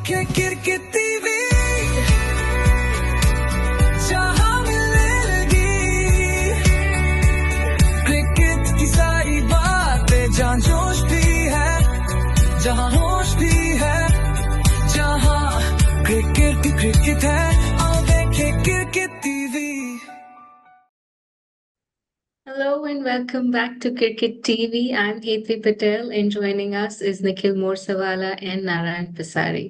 Cricket TV जहां मिलेगी cricket की सारी बातें, जहां जोश भी है, जहां होश भी है, जहां क्रिकेट है, आओ देखें cricket TV. Hello and welcome back to Cricket TV. I'm Hetvi Patel and joining us is Nikhil Morsawala and Narayan Pasari.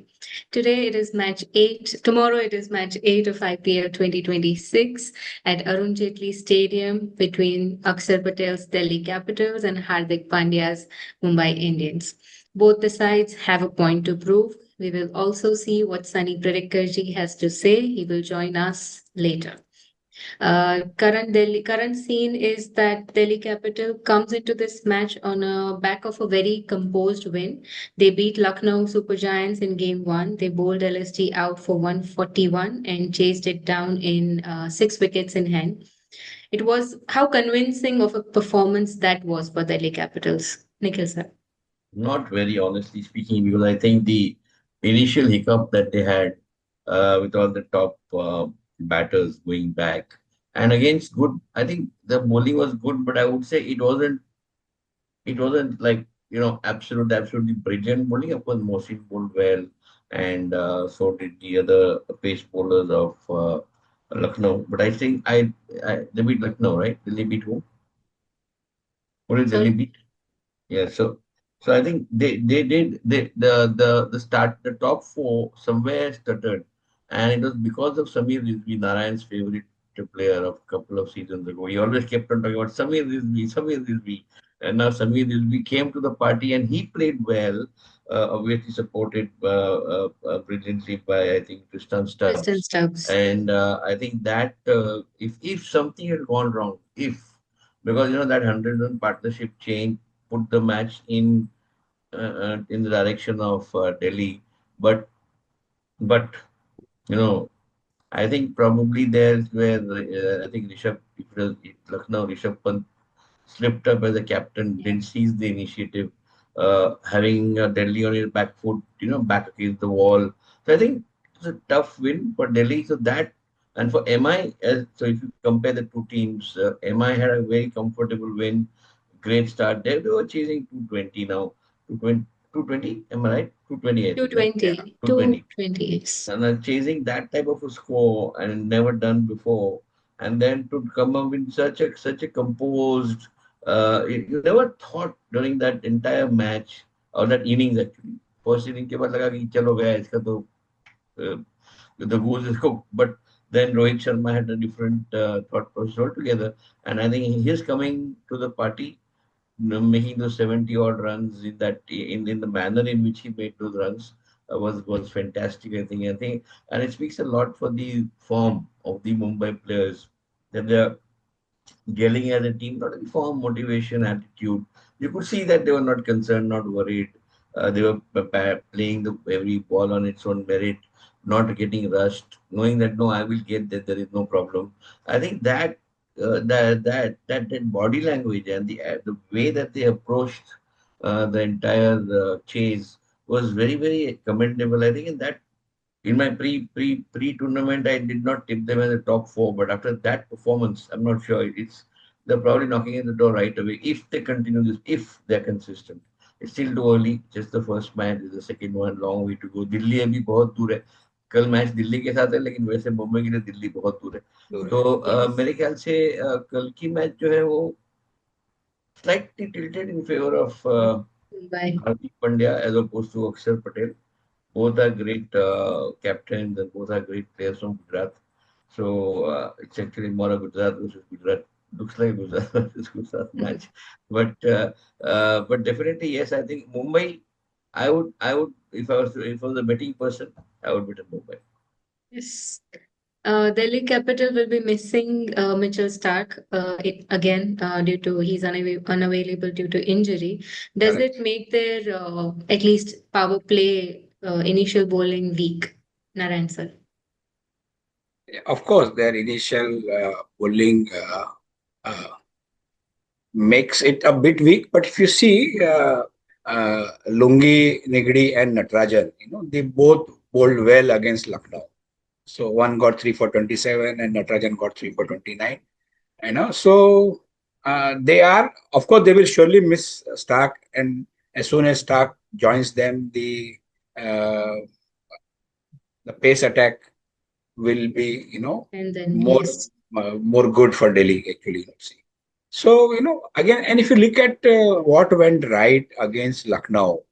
Today it is match 8. Tomorrow it is match 8 of IPL 2026 at Arun Jaitley Stadium between Axar Patel's Delhi Capitals and Hardik Pandya's Mumbai Indians. Both the sides have a point to prove. We will also see what Sunny Pradikarji has to say. He will join us later. Current scene is that Delhi Capital comes into this match on a back of a very composed win. They beat Lucknow Super Giants in game one. They bowled LSG out for 141 and chased it down in 6 wickets in hand. It was how convincing of a performance that was for Delhi Capitals. Nikhil sir. Not very honestly speaking, because I think the initial hiccup that they had with all the top batters going back and against good, I think the bowling was good, but I would say it wasn't like absolutely brilliant bowling. Of course, Mohsin bowled well, and so did the other pace bowlers of Lucknow. But I think they beat Lucknow, right? Delhi beat who? Who did Delhi Sorry. beat? Yeah, so I think they did the start the top four somewhere stuttered, and it was because of Samir Rizvi, Narayan's favorite player of a couple of seasons ago. He always kept on talking about Samir Rizvi, and now Samir Rizvi came to the party and he played well. Obviously supported brilliantly by I think Tristan Kristen Stubbs, Stubbs. and I think that if something had gone wrong, if because that 100-run partnership change put the match in the direction of Delhi. But but you know, I think probably there's where I think Lucknow Rishabh Pant slipped up as a captain, Yeah. didn't seize the initiative, having Delhi on his back foot, back against the wall. So I think it's a tough win for Delhi. So that and for MI, so if you compare the two teams, MI had a very comfortable win, great start. They were chasing 220 now, 220, 220. Am I right? 220, I think, right? Yeah, 220. 220 220. and chasing that type of a score and never done before, and then to come up with such a composed. You never thought during that entire match or that innings actually. First inning के बाद लगा कि चलो गया इसका तो uh, the goose is cooked, but then Rohit Sharma had a different thought process altogether, and I think he's coming to the party making those 70 odd runs in the manner in which he made those runs was fantastic. I think, and it speaks a lot for the form of the Mumbai players that they're gelling as a team, not in form, motivation, attitude. You could see that they were not concerned, not worried. They were playing every ball on its own merit, not getting rushed, knowing that no, I will get that. There is no problem. I think that body language and the way that they approached the entire chase was very very commendable. I think in that in my pre tournament, I did not tip them as a top four, but after that performance, I'm not sure. They're probably knocking at the door right away if they continue this, if they're consistent. It's still too early. Just the first match is the second one. Long way to go. Delhi अभी बहुत दूर है. कल match Delhi के साथ है, लेकिन वैसे मुंबई के लिए दिल्ली बहुत दूर है. तो Yes. मेरे ख्याल से कल की मैच जो है वो slightly tilted in favor of Mumbai. Hardik Pandya as opposed to Akshar Patel. Both are great captains and both are great players from Gujarat. So it's actually more a Gujarat versus Gujarat. Looks like Gujarat versus Gujarat match, but definitely yes. I think Mumbai. I would if I was a betting person, I would bet on Mumbai. Yes. Delhi Capital will be missing Mitchell Stark again due to he's unavailable due to injury. Does it Correct. make their at least power play initial bowling weak, Narayan sir? Of course, their initial bowling uh, makes it a bit weak. But if you see Lungi, Nigri, and Natarajan, they both bowled well against Lucknow. So one got 3 for 27 and Natarajan got 3 for 29. So they are, of course, they will surely miss Stark. And as soon as Stark joins them, uh, the pace attack will be, And then, more yes, more good for Delhi actually. See. So again, and if you look at what went right against Lucknow,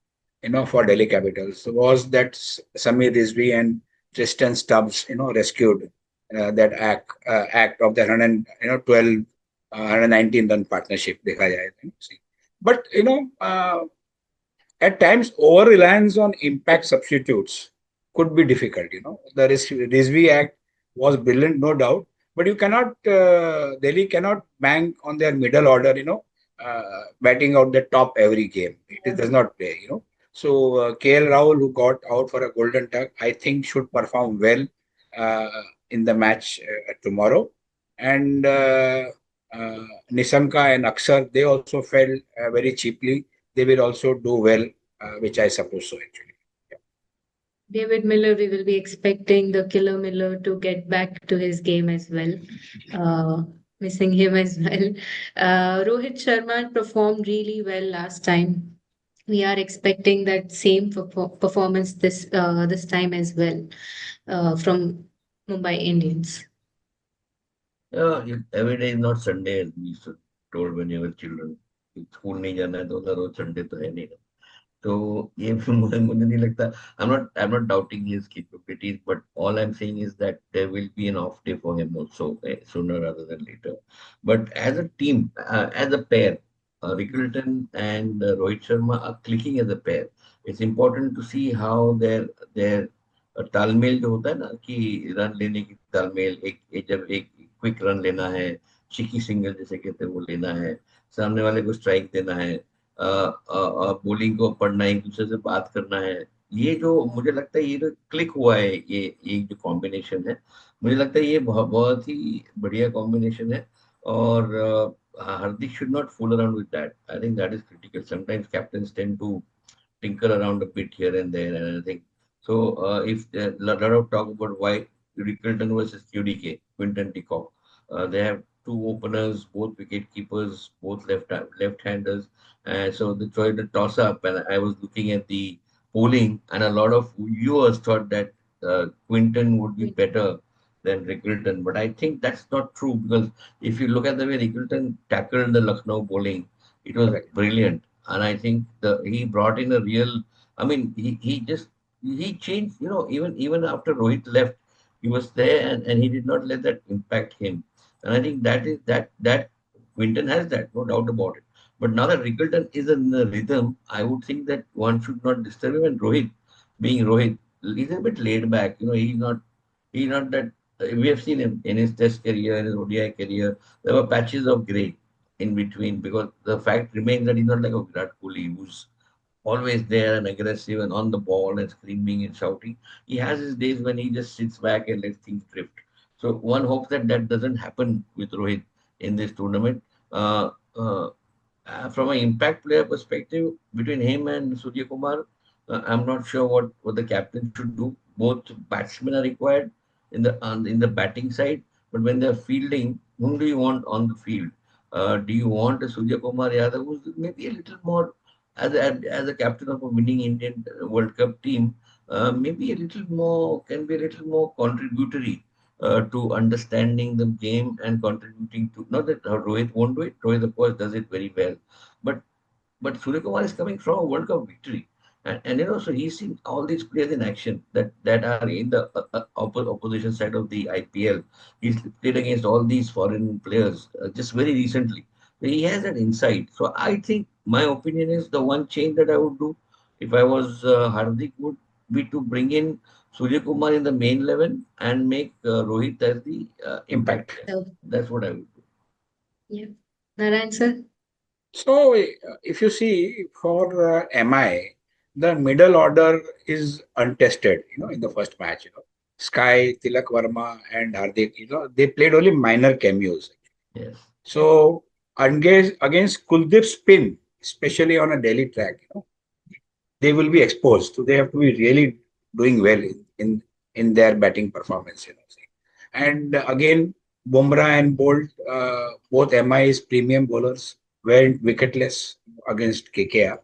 for Delhi Capitals was that Samir Rizvi and Tristan Stubbs, rescued that act of the 112, 119 run partnership. देखा जाए, see. But at times over reliance on impact substitutes could be difficult. The Rizvi Act was brilliant, no doubt, but you cannot Delhi cannot bank on their middle order, batting out the top every game. It does not play. So KL Rahul, who got out for a golden duck, I think should perform well uh, in the match tomorrow. And uh, Nisanka and Axar, they also fell very cheaply. They will also do well, which I suppose so actually. Yeah. David Miller, we will be expecting the killer Miller to get back to his game as well. Uh, Missing him as well. Rohit Sharma performed really well last time. We are expecting that same performance this time as well from Mumbai Indians. Yeah, every day is not Sunday, as we used to told when you were children. School नहीं जाना है तो रोज Sunday तो है नहीं. तो ये मुझे नहीं लगता. I'm not doubting his capabilities, but all I'm saying is that there will be an off day for him also, sooner rather than later. But as a team, as a pair, Rickleton and Rohit Sharma are clicking as a pair. It's important to see how their तालमेल जो होता है ना कि run लेने की तालमेल, जब एक क्विक रन लेना है, चिकी सिंगल जैसे कहते हैं वो लेना है, सामने वाले को स्ट्राइक देना है, बोलिंग को पढ़ना है, एक दूसरे से बात करना है. ये जो मुझे लगता है ये जो क्लिक हुआ है, ये जो कॉम्बिनेशन है, मुझे लगता है ये बहुत बहुत ही बढ़िया कॉम्बिनेशन है. और Hardik should not fool around with that. I think that is critical. Sometimes captains tend to tinker around a bit here and there, and I think so. If a lot of talk about why Rickleton versus QDK, Quinton de Kock, they have two openers, both wicket keepers, both left-handers, and so they tried to toss up. And I was looking at the polling, and a lot of viewers thought that Quinton would be better than Rickleton, but I think that's not true, because if you look at the way Rickleton tackled the Lucknow bowling, it was Correct. brilliant. And I think he brought in a real. I mean, he just he changed. Even after Rohit left, he was there, and he did not let that impact him. And I think that Quinton has that, no doubt about it. But now that Rickleton is in the rhythm, I would think that one should not disturb him. And Rohit, being Rohit, he's a bit laid back. He's not that. We have seen him in his Test career, in his ODI career. There were patches of grey in between, because the fact remains that he's not like a Virat Kohli who's always there and aggressive and on the ball and screaming and shouting. He has his days when he just sits back and lets things drift. So one hopes that that doesn't happen with Rohit in this tournament. Uh, uh, from an impact player perspective, between him and Surya Kumar, I'm not sure what the captain should do. Both batsmen are required in the batting side, but when they're fielding, whom do you want on the field? Do you want a Surya Kumar Yadav who's maybe a little more, as a captain of a winning Indian World Cup team, maybe a little more, can be a little more contributory to understanding the game and contributing to, not that Rohit won't do it. Rohit, of course, does it very well, but Surya Kumar is coming from a World Cup victory. And so he's seen all these players in action that are in the opposition side of the IPL. He's played against all these foreign players just very recently. So he has an insight. So I think my opinion is the one change that I would do if I was Hardik would be to bring in Surya Kumar in the main 11 and make Rohit as the impact Impact. player. So, That's what I would do. yeah. Narayan sir? So if you see for MI, the middle order is untested. In the first match, Sky, Tilak Verma, and Hardik, they played only minor cameos. Yes. So against Kuldeep's spin, especially on a Delhi track, they will be exposed. So they have to be really doing well in their batting performance. And again, Bumrah and Bolt, both MI's premium bowlers, went wicketless against KKR.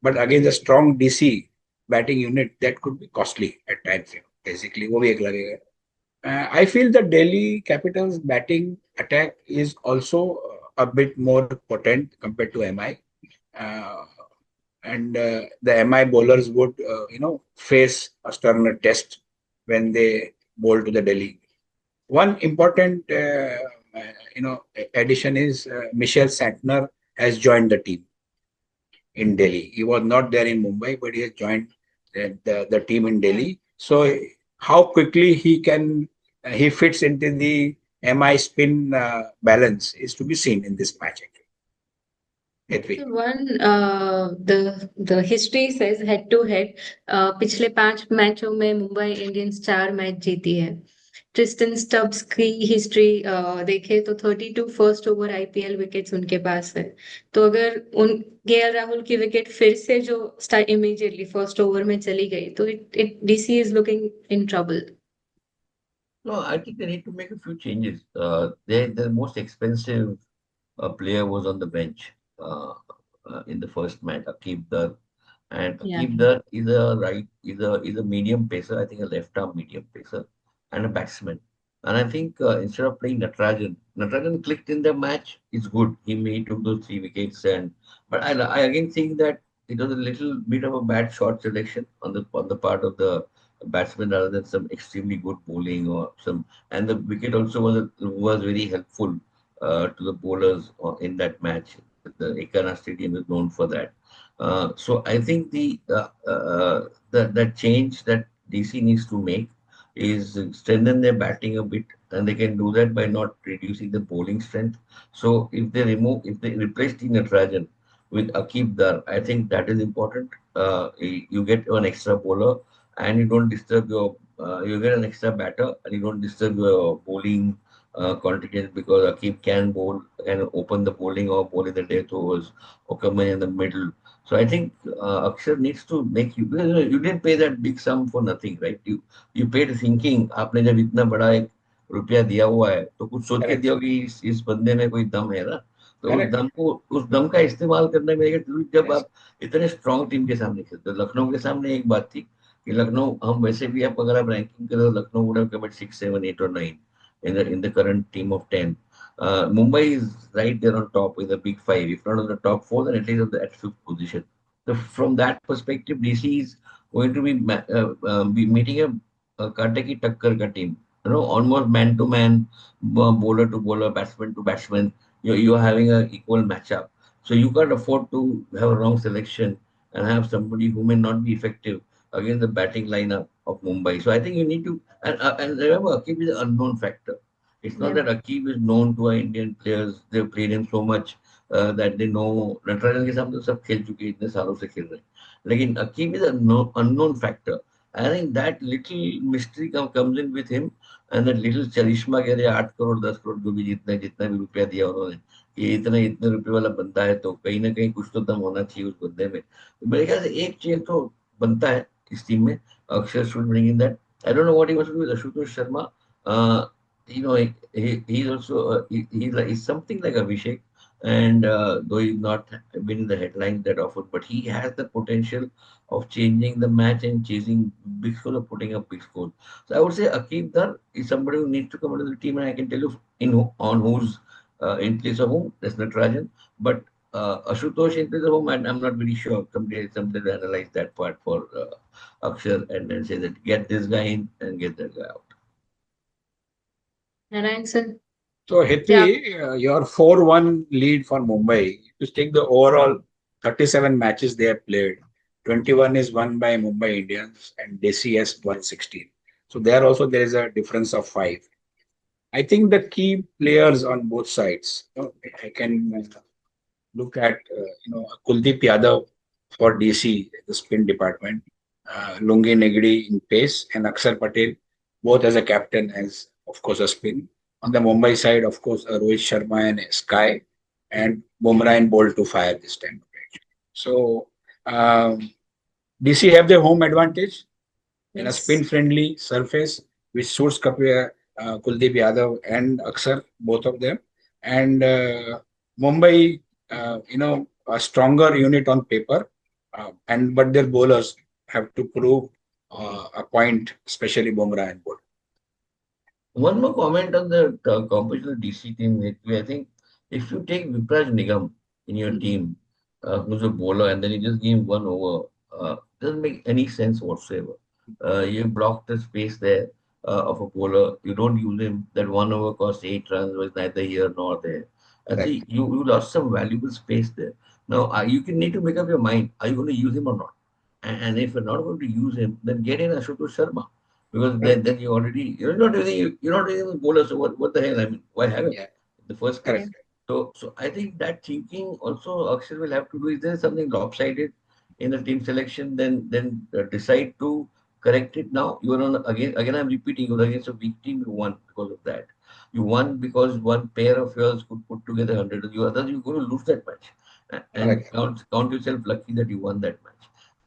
But against a strong DC batting unit, that could be costly at times. Basically, वो भी एक लगेगा. I feel the Delhi Capitals batting attack is also a bit more potent compared to MI. Uh, and the MI bowlers would, face a sterner test when they bowl to the Delhi. One important, addition is Michel Santner has joined the team in Delhi. He was not there in Mumbai, but he has joined the team in Delhi. So how quickly he fits into the MI spin balance is to be seen in this match. Actually. One, the history says head to head, पिछले 5 मैचों में Mumbai Indians 4 match जीती है. Tristan Stubbs की history देखे तो 32 first over IPL wickets उनके पास है. तो अगर उन केएल राहुल की विकेट फिर से जो इमीडिएटली फर्स्ट ओवर में चली गई तो it DC is looking in trouble. No, I think they need to make a few changes. The most expensive player was on the bench in the first match, Akib Dar. And Yeah. Akib Dar is a is a medium pacer, I think a left arm medium pacer, and a batsman. And I think instead of playing Natarajan clicked in the match. It's good. He took those 3 wickets, but I again think that it was a little bit of a bad shot selection on the part of the batsman rather than some extremely good bowling or some. And the wicket also was very helpful to the bowlers in that match. The Ekana Stadium is known for that. So I think that change that DC needs to make is strengthen their batting a bit, and they can do that by not reducing the bowling strength. So if they replace the Natarajan with Akib Dar, I think that is important. You get one extra bowler, and you don't disturb you get an extra batter, and you don't disturb your bowling contingent because Akib can open the bowling or bowl in the death overs or come in the middle. So I think Axar needs to make because you didn't pay that big sum for nothing, right? You paid thinking आपने जब इतना बड़ा एक रुपया दिया हुआ है तो कुछ सोच के दिया कि इस बंदे में कोई दम है ना. तो उस दम का इस्तेमाल करने में जब आप इतने स्ट्रॉन्ग टीम के सामने खेलते हो. लखनऊ के सामने एक बात थी कि लखनऊ हम वैसे भी आप अगर आप रैंकिंग करो Lucknow would have come at 6, 7, 8 or 9 in the current team of 10. Mumbai is right there on top with the big five. If not on the top four, then at least at fifth position. So from that perspective, DC is going to be meeting a कांटे की टक्कर का team. Almost man to man, bowler to bowler, batsman to batsman. You're having an equal matchup. So you can't afford to have a wrong selection and have somebody who may not be effective against the batting lineup of Mumbai. So I think you need to and remember, Akib is an unknown factor. It's not that Akib is known to our Indian players. They've played him so much that they know. Natarajan के सामने सब खेल चुके हैं, इतने सालों से खेल रहे हैं. लेकिन Akib is an unknown factor. I think that little mystery comes in with him, and that little चरिश्मा कह रहे 8 करोड़ 10 करोड़ जो भी जितना भी रुपया दिया उन्होंने कि इतने रुपए वाला बंदा है तो कहीं ना कहीं कुछ तो दम होना चाहिए उस बंदे में. तो मेरे ख्याल से एक चेंज तो बनता है इस टीम में. Axar should bring in that. I don't know what he wants to do with Ashutosh Sharma. He's also he's something like Abhishek, and though he's not been in the headlines that often, but he has the potential of changing the match and chasing big scores or putting up big scores. So I would say Akib Dar is somebody who needs to come into the team, and I can tell you on who's in place of whom. That's Natarajan, but Ashutosh in place of whom, I'm not very sure. Somebody will analyze that part for Axar and then say that get this guy in and get that guy out. Narayan sir. So, Hetvi, your 4-1 lead for Mumbai, to take the overall 37 matches they have played, 21 is won by Mumbai Indians and DCS won 16. So, there also there is a difference of 5. I think the key players on both sides, I can look at, Kuldeep Yadav for DC, the spin department, Lungi Negri in pace, and Axar Patel, both as a captain, as of course a spin. On the Mumbai side, of course, Rohit Sharma and Sky, and Bumrah and Bolt to fire this time. So, DC have the home advantage. in a Yes. spin-friendly surface which suits Kuldeep Yadav and Axar, both of them. And Mumbai, a stronger unit on paper, and but their bowlers have to prove a point, especially Bumrah and Wood. One more comment on the composition of DC team. I think if you take Vipraj Nigam in your Mm. team, who's a bowler, and then you just give him 1 over, doesn't make any sense whatsoever. You block the space there of a bowler. You don't use him. That 1 over cost 8 runs was neither here nor there. I Correct. think you lost some valuable space there. Now you can need to make up your mind. Are you going to use him or not? And if you're not going to use him, then get in Ashutosh Sharma because Correct. then you already you're not using the bowler. So what the hell? I mean, why have him Yeah. in the first Yeah. place? Correct. So I think that thinking also Akshay will have to do. Is there something lopsided in the team selection? Then decide to correct it now. You are on again. I'm repeating. You were against a weak team. You won because of that. You won because one pair of yours could put together 100. You others you're going to lose that match, and Correct. count yourself lucky that you won that match.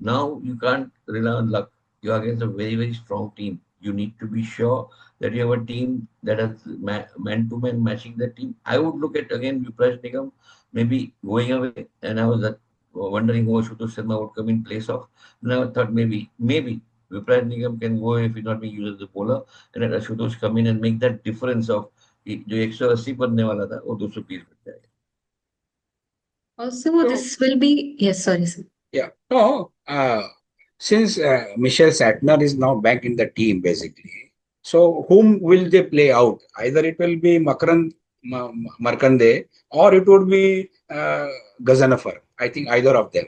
Now you can't rely on luck. You're against a very strong team. You need to be sure that you have a team that has man-to-man matching the team. I would look at again Vipraj Nigam maybe going away, and I was wondering who Ashutosh Sharma would come in place of. Then I thought maybe Vipraj Nigam can go if he's not being used as a bowler, and let Ashutosh come in and make that difference of जो 180 बनने वाला था वो 220 बन जाएगा. Also, So this will be, yes, sorry, sir. yeah, no. Since Michelle Satner is now back in the team, basically, so whom will they play out? Either it will be Markande or it would be Gazanafar. I think either of them.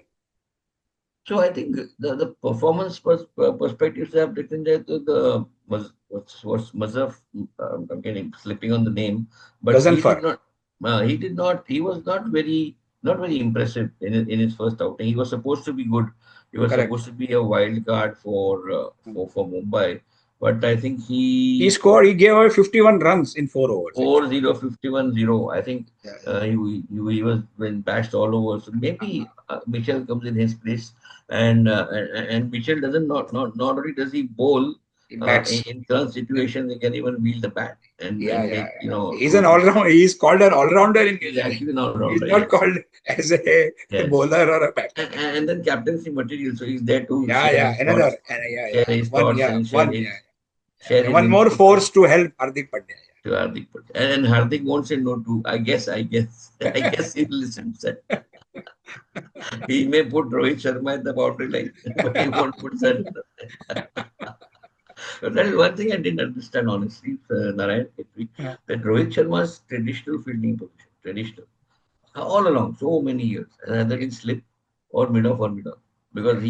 So I think the performance perspectives have written there to the what's Mazhar. I'm getting slipping on the name, but Gazanfar. he was not very impressive in his first outing. He was supposed to be good. He was Correct. supposed to be a wild card for Mumbai, but I think He he scored. He gave away 51 runs in 4 overs. Four Actually. zero 51-0. I think Yeah. he was been bashed all over. So maybe Mitchell comes in his place, and Mitchell doesn't not only does he bowl He in, bats. in current situations, he can even wield the bat Yeah, and yeah, make yeah. He's an to all-round. He's called an all-rounder in he's cricket. actually an all He's rounder. not Yes, called as a yes, bowler or a batsman. and then captaincy material. So he's there to Yeah, yeah. Another. share his thoughts, and One. Yeah, share yeah. his One more inputs force to help Hardik Pandya. to Hardik. And Hardik won't say no to. I guess he'll listen to that. He may put Rohit Sharma at the boundary line, but he won't put Sardar. But that is one thing I didn't understand, honestly, Narayan, Yeah. that Rohit Sharma's traditional fielding position, traditional, all along, so many years, has either been slip or mid-off or mid-off. Because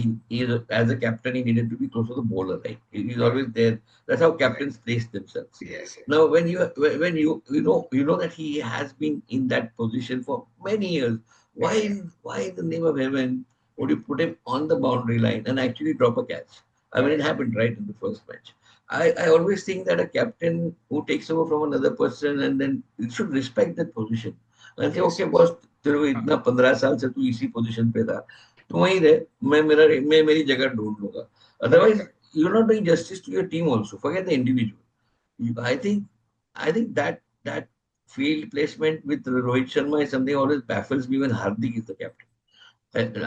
as a captain, he needed to be close to the bowler, right? He's Correct. always there. That's how Correct. captains place themselves. Yes. Yes. Now, when you know that he has been in that position for many years, Yeah. Yeah. why in the name of heaven would you put him on the boundary line and actually drop a catch? I mean, it Correct. happened right in the first match. I always think that a captain who takes over from another person and then you should respect that position and say, Yes. okay, Yes. boss, तेरे को हाँ, इतना 15 साल से तू इसी position पे था, तू वहीं रहे, मैं मेरी जगह ढूंढ लूंगा. correct. Otherwise, Correct. you're not doing justice to your team also. Forget the individual. I think that field placement with Rohit Sharma is something always baffles me when Hardik is the captain.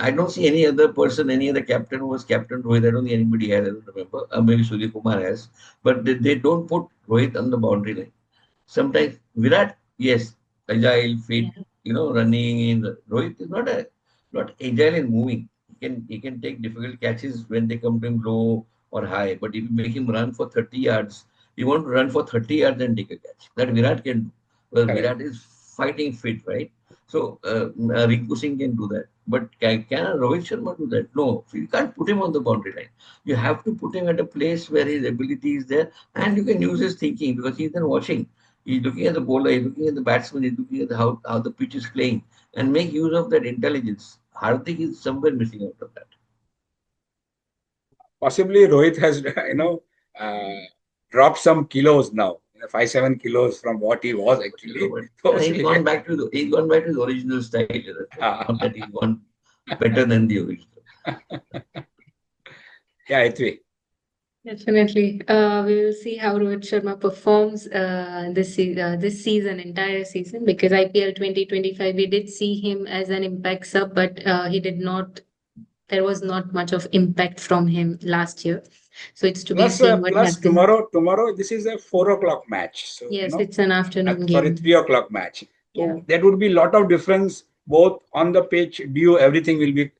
I don't see any other person, any other captain who was captain Rohit. I don't think anybody has. I don't remember. Maybe Surya Kumar has, but they don't put Rohit on the boundary line. Sometimes Virat, yes, agile, fit, Yeah. running in. Rohit is not agile in moving. He can take difficult catches when they come to him low or high. But if you make him run for 30 yards, he won't run for 30 yards and take a catch. That Virat can do. Well, Correct. Virat is fighting fit, right? So Rinku Singh can do that. But can a Rohit Sharma do that? No. So you can't put him on the boundary line. You have to put him at a place where his ability is there and you can use his thinking because he's then watching. He's looking at the bowler, he's looking at the batsman, he's looking at how the pitch is playing and make use of that intelligence. Hardik is somewhere missing out of that. Possibly Rohit has, uh, dropped some kilos now, 5-7 kilos from what he was actually. But So, he's gone back to his original style. That's all. Not that he's gone better than the original. yeah, it will. Definitely. We will see how Rohit Sharma performs this season, entire season, because IPL 2025, we did see him as an impact sub, but he did not, there was not much of impact from him last year. So it's to be seen what Plus happens. tomorrow this is a 4 o'clock match. So Yes, it's an afternoon sorry, game. 3 o'clock match. Yeah. So there would be a lot of difference both on the pitch, due everything will be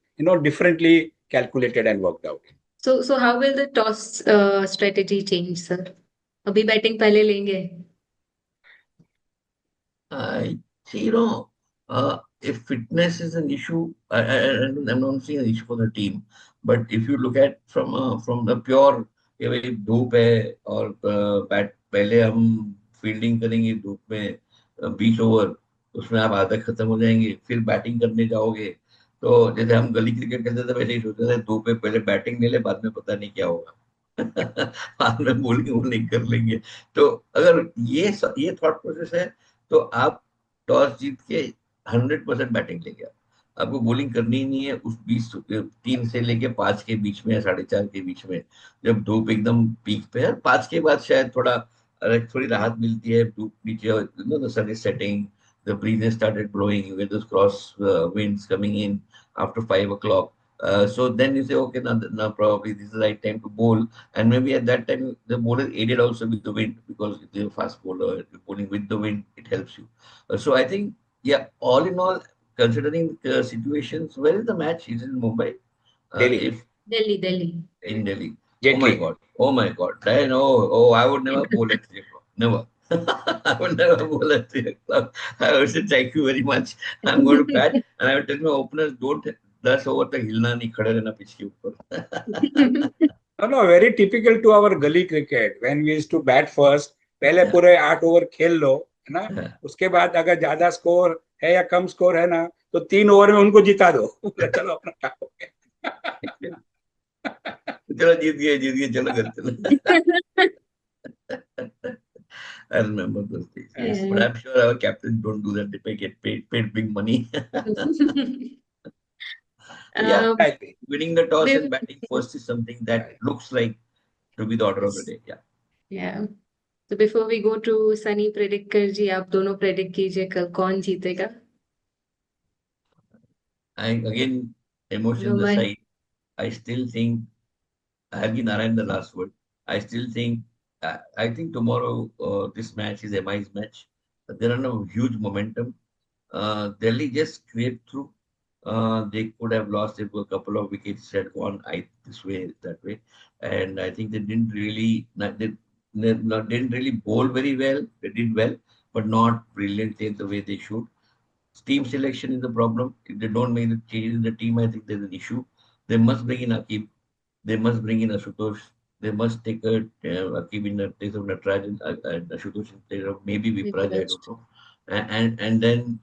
differently calculated and worked out. So how will the toss strategy change, sir? अभी batting पहले लेंगे. I see, if fitness is an issue, I'm not seeing an issue for the team. But if you look at from the pure, कि भाई धूप है और bat पहले हम फील्डिंग करेंगे धूप में 20 ओवर, उसमें आप आधा खत्म हो जाएंगे, फिर बैटिंग करने जाओगे, तो जैसे हम गली क्रिकेट खेलते थे वैसे ही सोचते थे धूप में पहले बैटिंग ले ले, बाद में पता नहीं क्या होगा। बाद में बॉलिंग कर लेंगे। तो अगर ये थॉट प्रोसेस है, तो आप टॉस जीत के 100% बैटिंग लेंगे। आपको बॉलिंग करनी ही नहीं है उस 3 से लेके 5 के बीच में या 4:30 के बीच में, जब धूप एकदम पीक पे है। 5 के बाद शायद थोड़ी राहत मिलती है, धूप नीचे, the sun is setting, the breeze has started blowing with those cross winds coming in after 5 o'clock. So then you say, okay, now probably this is the right time to bowl, and maybe at that time the bowler aided also with the wind, because if you're a fast bowler, you're bowling with the wind, it helps you. So I think, yeah, all in all, considering situations, where is the match? Is it in Mumbai? Delhi. If Delhi. in Delhi. Jet Oh my Li. God. Oh my God. I know. Oh, I would never bowl at 3 o'clock. Never. I would never bowl at 3 o'clock. I would say thank you very much. I'm going to bat, and I would tell my openers, don't 10 over तक हिलना नहीं, खड़े रहना pitch के ऊपर। No, very typical to our gully cricket. When we used to bat first, पहले पूरे 8 over खेल लो, है ना? उसके बाद अगर ज्यादा स्कोर है या कम स्कोर है ना, तो 3 ओवर में उनको जिता दो। चलो अपना काम हो गया। चलो जीत गए, चलो घर चलो। I remember those days. Yes. Yeah. But I'm sure our captains don't do that. They get paid big money. Yeah, Um, winning the toss and Bill- batting first is something that looks like to be the order of the day. Yeah. yeah. So before we go to Sunny predict कर जी, आप दोनों predict कीजिए कल कौन जीतेगा? Again, emotions Mumbai. aside, I still think I'll give Narayan the last word. I still think, I think tomorrow this match is MI's match. They're on a huge momentum. Delhi just scraped through. They could have lost if a couple of wickets had gone this way, that way, and I think they didn't really didn't really bowl very well. They did well, but not brilliantly the way they should. Team selection is the problem. If they don't make the changes in the team, I think there's an issue. They must bring in Akib. They must bring in Ashutosh. They must take Akib in the place of Natarajan, and Ashutosh in place of maybe Vipraj, I don't know. And then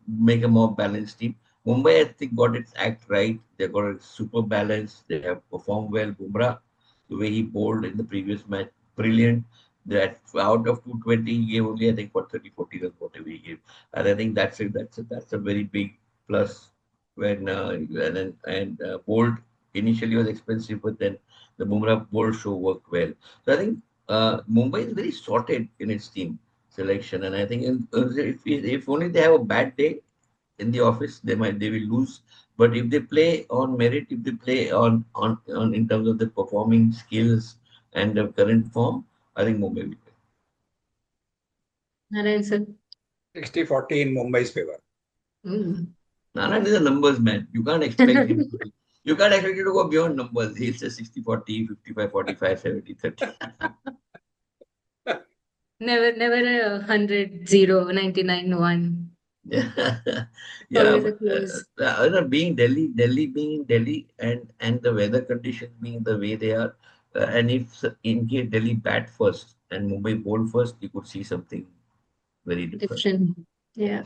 make a more balanced team. Mumbai, I think, got its act right. They got a super balance. They have performed well. Bumrah, the way he bowled in the previous match, brilliant. That out of 220, he gave only, I think, what, 30, 40 runs, whatever he gave. And I think that's a very big plus. When Bolt initially was expensive, but then the Bumrah Bolt show worked well. So I think Mumbai is very sorted in its team selection, and I think if only they have a bad day in the office, they will lose. But if they play on merit, if they play on in terms of the performing skills and the current form, I think Mumbai will win. Narayan sir. 60-40 in Mumbai's favor. Narayan is a numbers man. You can't expect him to. You can't expect him to go beyond numbers. He's a 60-40, 55-45, 70-30. Never a 100-0, 99-1. Yeah, Always a but close. being Delhi being in Delhi, and the weather conditions being the way they are, and if in case Delhi bat first and Mumbai bowl first, you could see something very different. Different. Yeah.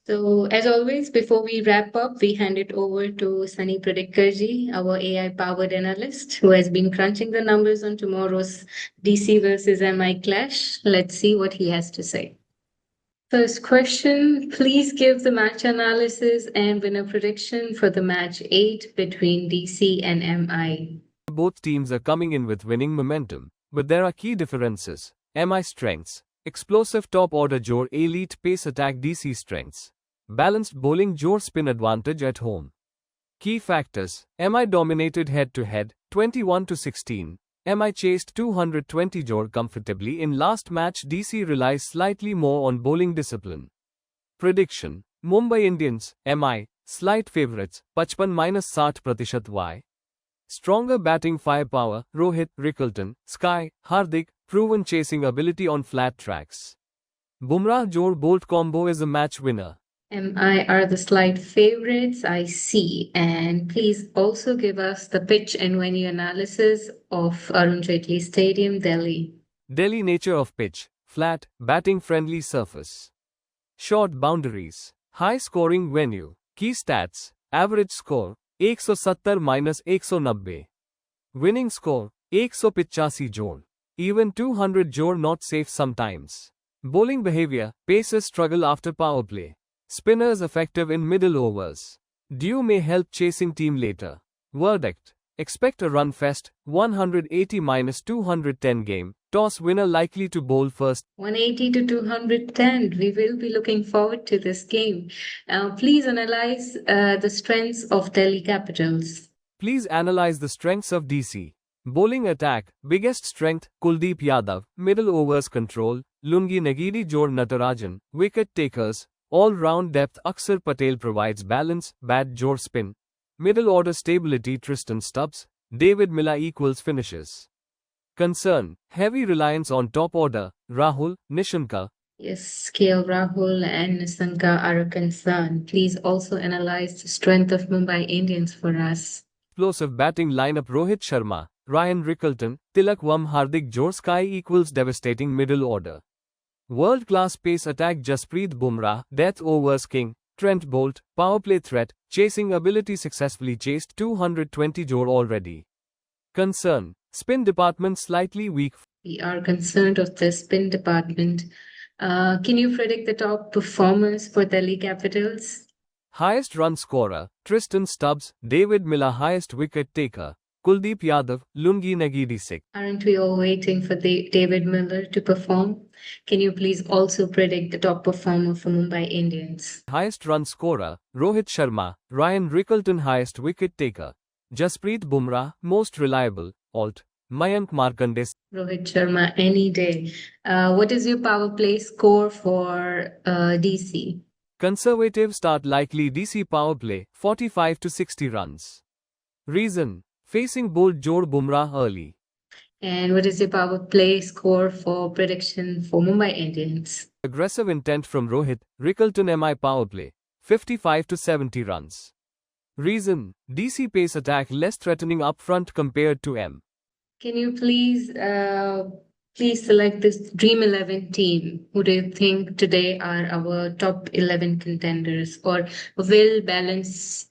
So as always, before we wrap up, we hand it over to Sunny Pradikkarji, our AI-powered analyst, who has been crunching the numbers on tomorrow's DC versus MI clash. Let's see what he has to say. First question, please give the match analysis and winner prediction for the match 8 between DC and MI. both teams are coming in with winning momentum, but there are key differences. MI strengths. Explosive top order Jor elite pace attack DC strengths. Balanced bowling Jor spin advantage at home. Key factors. MI dominated head to head, 21-16. MI chased 220 Jor comfortably in last match. DC relies slightly more on bowling discipline. Prediction. Mumbai Indians, MI, slight favourites, 55-60% Y. Stronger batting firepower, Rohit, Rickelton, Sky, Hardik, proven chasing ability on flat tracks. Bumrah Jor Bolt combo is a match winner. MI are the slight favorites, I see. And please also give us the pitch and venue analysis of Arun Jaitley Stadium, Delhi. Delhi nature of pitch, flat, batting friendly surface. Short boundaries, high scoring venue. Key stats, average score, 170-190. Winning score, 185 Jor. Even 200 Jor not safe sometimes. Bowling behavior, paces struggle after power play. Spinners effective in middle overs. Dew may help chasing team later. Verdict. Expect a run fest, 180-210 game. Toss winner likely to bowl first. 180 to 210. We will be looking forward to this game. Please analyze the strengths of Delhi Capitals. Please analyze the strengths of DC. Bowling attack, biggest strength, Kuldeep Yadav. Middle overs control, Lungi Nagiri Jor Natarajan. Wicket takers, all-round depth Axar Patel provides balance, bat Jor spin. Middle order stability Tristan Stubbs, David Miller equals finishes. Concern, heavy reliance on top order, Rahul, Nishanka. Yes, KL Rahul and Nisanka are a concern. Please also analyze the strength of Mumbai Indians for us. Explosive batting lineup Rohit Sharma, Ryan Rickelton, Tilak Hardik Jor Sky equals devastating middle order. World-class pace attack Jasprit Bumrah, death overs king, Trent Bolt, power play threat, chasing ability successfully chased 220 Jor already. Concern, spin department slightly weak. We are concerned of the spin department. Can you predict the top performers for Delhi Capitals? Highest run scorer, Tristan Stubbs, David Miller highest wicket taker, Kuldeep Yadav, Lungi Nagiri Sikh. Aren't we all waiting for David Miller to perform? Can you please also predict the top performer for Mumbai Indians? Highest run scorer, Rohit Sharma, Ryan Rickelton highest wicket taker, Jasprit Bumrah, most reliable, Alt, Mayank Markande. Rohit Sharma any day. What is your power play score for DC? Conservative start likely DC power play, 45-60 runs. Reason, facing bold Jor Bumrah early. And what is your power play score for prediction for Mumbai Indians? Aggressive intent from Rohit, Rickelton MI power play, 55-70 runs. Reason, DC pace attack less threatening up front compared to M. Can you please select this Dream 11 team? Who do you think today are our top 11 contenders or a well-balanced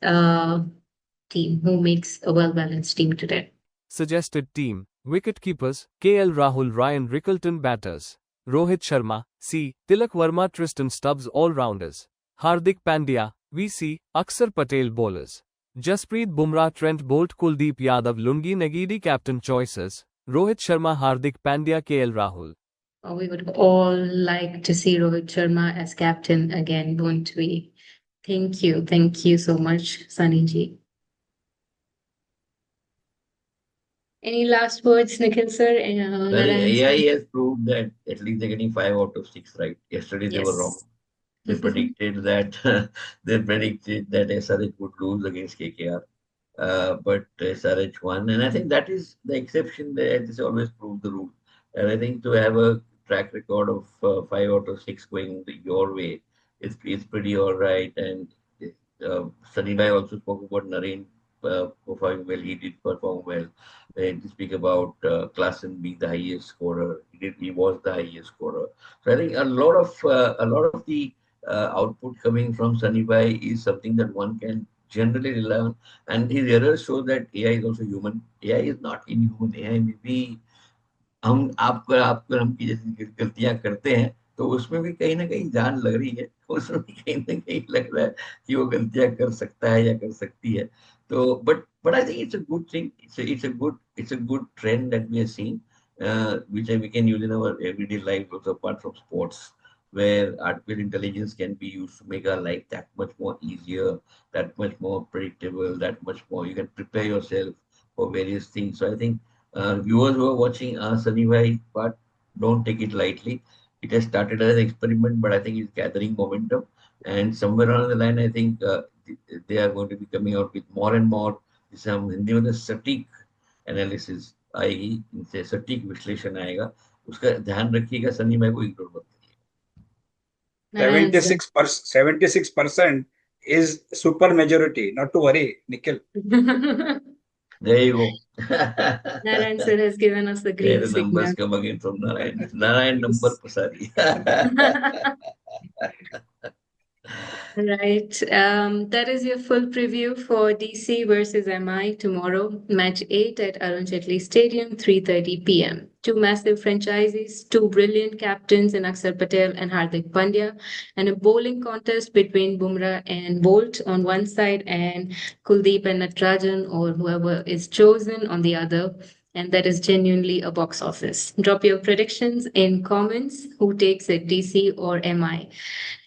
team? Who makes a well-balanced team today? Suggested team, wicket keepers, KL Rahul Ryan Rickelton batters, Rohit Sharma, C, Tilak Verma Tristan Stubbs all-rounders, Hardik Pandya, VC, Axar Patel bowlers, Jasprit Bumrah Trent Bolt Kuldeep Yadav Lungi Nagiri captain choices, Rohit Sharma Hardik Pandya KL Rahul. We would all like to see Rohit Sharma as captain again, won't we? Thank you. Thank you so much, Sunny ji. Any last words, Nikhil sir? Well, Narayan sir? AI has proved that at least they're getting 5 out of 6 right. Yesterday they were wrong. Yes. They predicted that SRH would lose against KKR, but SRH won, and I think that is the exception. That has always proved the rule, and I think to have a track record of 5 out of 6 going your way, it's pretty all right. And Sunny Bhai also spoke about Naren performing well. He did perform well. Then to speak about Klassen being the highest scorer, he was the highest scorer. So I think a lot of the output coming from Sunny Bhai is something that one can generally rely on. And his errors show that AI is also human. AI is not inhuman. AI may be हम हम की जैसी गलतियां करते हैं तो उसमें भी कहीं ना कहीं जान लग रही है, उसमें भी कहीं ना कहीं लग रहा है कि वो गलतियां कर सकता है या कर सकती है. So, but I think it's a good thing. It's a good trend that we are seeing, which we can use in our everyday life also apart from sports, where artificial intelligence can be used to make our life that much more easier, that much more predictable, that much more you can prepare yourself for various things. So I think viewers who are watching Sunny Bhai, but don't take it lightly. It has started as an experiment, but I think it's gathering momentum. And somewhere along the line, I think they are going to be coming out with more and more some Hindi में तो सटीक analysis आएगी, इनसे सटीक विश्लेषण आएगा, उसका ध्यान रखिएगा, सनी भाई को इग्नोर मत करिए. Narayan sir. 76% is super majority. Not to worry, Nikhil. There you go. Narayan sir has given us the There green the numbers signal. come again from Narayan. Narayan number pasari. Right. That is your full preview for DC versus MI tomorrow. Match 8 at Arun Jaitley Stadium, 3:30 p.m. Two massive franchises, two brilliant captains in Axar Patel and Hardik Pandya, and a bowling contest between Bumrah and Bolt on one side and Kuldeep and Natarajan or whoever is chosen on the other. And that is genuinely a box office. Drop your predictions in comments. Who takes it, DC or MI?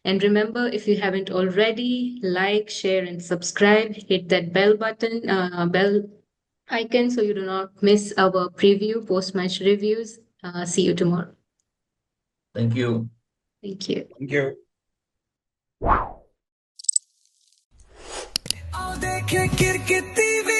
And remember, if you haven't already, like, share, and subscribe. Hit that bell button, bell icon, so you do not miss our preview, post-match reviews. See you tomorrow. Thank you. Thank you. Thank you. आओ देखे cricket TV